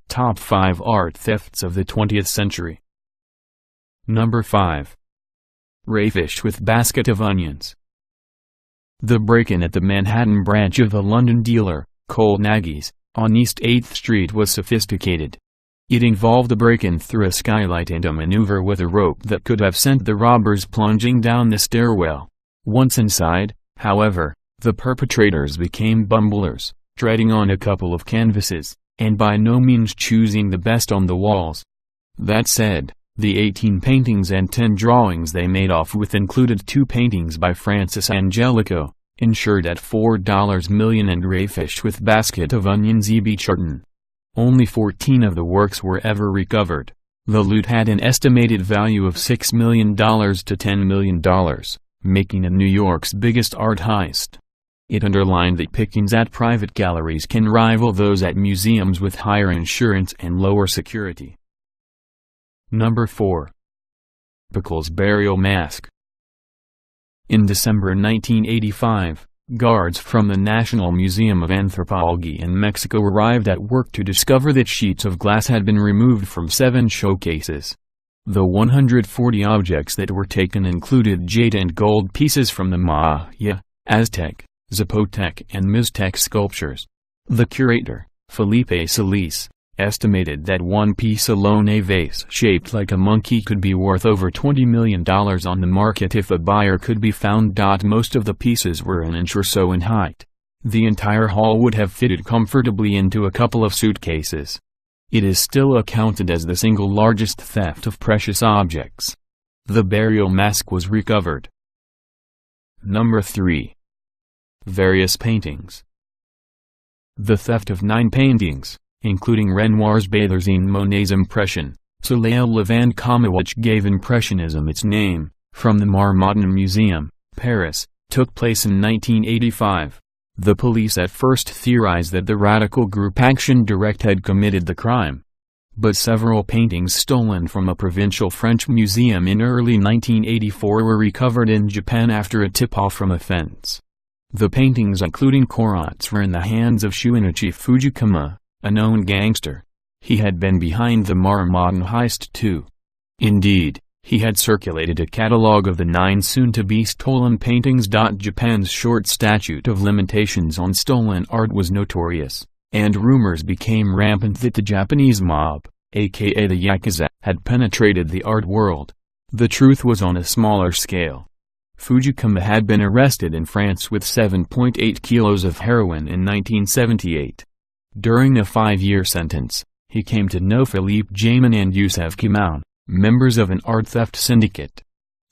Top 5 art thefts of the 20th century. Number 5. Rayfish with basket of onions. The break-in at the Manhattan branch of the London dealer, Cole Nagy's, on East 8th Street was sophisticated. It involved a break-in through a skylight and a maneuver with a rope that could have sent the robbers plunging down the stairwell. Once inside, however, the perpetrators became bumblers, treading on a couple of canvases, and by no means choosing the best on the walls. That said, the 18 paintings and 10 drawings they made off with included 2 paintings by Francis Angelico, insured at $4 million, and Rayfish with basket of onions E.B. Charton. Only 14 of the works were ever recovered. The loot had an estimated value of $6 million to $10 million, making it New York's biggest art heist. It underlined that pickings at private galleries can rival those at museums with higher insurance and lower security. Number 4. Pickles' burial mask. In December 1985, guards from the National Museum of Anthropology in Mexico arrived at work to discover that sheets of glass had been removed from 7 showcases. The 140 objects that were taken included jade and gold pieces from the Maya, Aztec, Zapotec and Mixtec sculptures. The curator, Felipe Solis, estimated that one piece alone, a vase shaped like a monkey, could be worth over $20 million on the market if a buyer could be found. Most of the pieces were an inch or so in height. The entire haul would have fitted comfortably into a couple of suitcases. It is still accounted as the single largest theft of precious objects. The burial mask was recovered. Number 3. Various paintings. The theft of 9 paintings, including Renoir's Bathers and Monet's Impression, Soleil Levant, which gave Impressionism its name, from the Marmottan Museum, Paris, took place in 1985. The police at first theorized that the radical group Action Directe had committed the crime. But several paintings stolen from a provincial French museum in early 1984 were recovered in Japan after a tip-off from a fence. The paintings, including Corot's, were in the hands of Shunichi Fujikuma, a known gangster. He had been behind the Marmottan heist too. Indeed, he had circulated a catalogue of the 9 soon-to-be stolen paintings. Japan's short statute of limitations on stolen art was notorious, and rumors became rampant that the Japanese mob, aka the Yakuza, had penetrated the art world. The truth was on a smaller scale. Fujikuma had been arrested in France with 7.8 kilos of heroin in 1978. During a 5-year sentence, he came to know Philippe Jamin and Youssef Kimon, members of an art theft syndicate.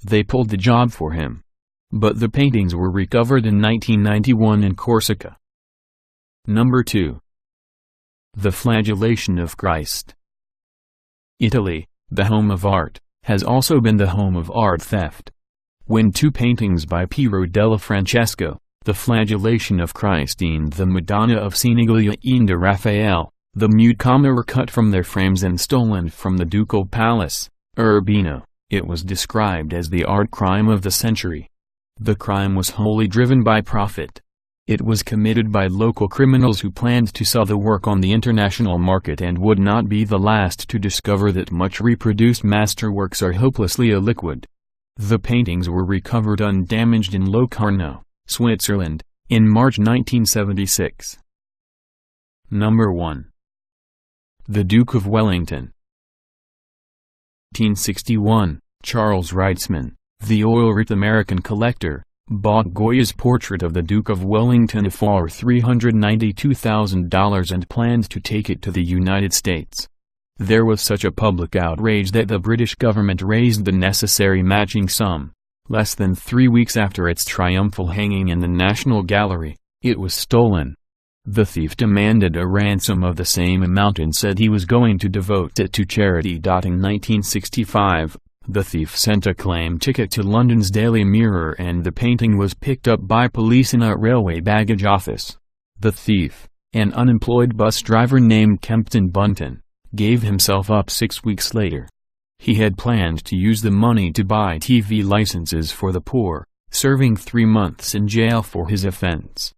They pulled the job for him. But the paintings were recovered in 1991 in Corsica. Number 2. The Flagellation of Christ. Italy, the home of art, has also been the home of art theft. When 2 paintings by Piero della Francesco, The Flagellation of Christ and the Madonna of Sinigaglia and Raphael, the Mutcomma, were cut from their frames and stolen from the Ducal Palace, Urbino, it was described as the art crime of the century. The crime was wholly driven by profit. It was committed by local criminals who planned to sell the work on the international market and would not be the last to discover that much reproduced masterworks are hopelessly illiquid. The paintings were recovered undamaged in Locarno, Switzerland, in March 1976. Number 1. The Duke of Wellington. 1861, Charles Wrightsman, the oil-rich American collector, bought Goya's portrait of the Duke of Wellington for $392,000 and planned to take it to the United States. There was such a public outrage that the British government raised the necessary matching sum. Less than 3 weeks after its triumphal hanging in the National Gallery, it was stolen. The thief demanded a ransom of the same amount and said he was going to devote it to charity. In 1965, the thief sent a claim ticket to London's Daily Mirror and the painting was picked up by police in a railway baggage office. The thief, an unemployed bus driver named Kempton Bunton, gave himself up 6 weeks later. He had planned to use the money to buy TV licenses for the poor, serving 3 months in jail for his offense.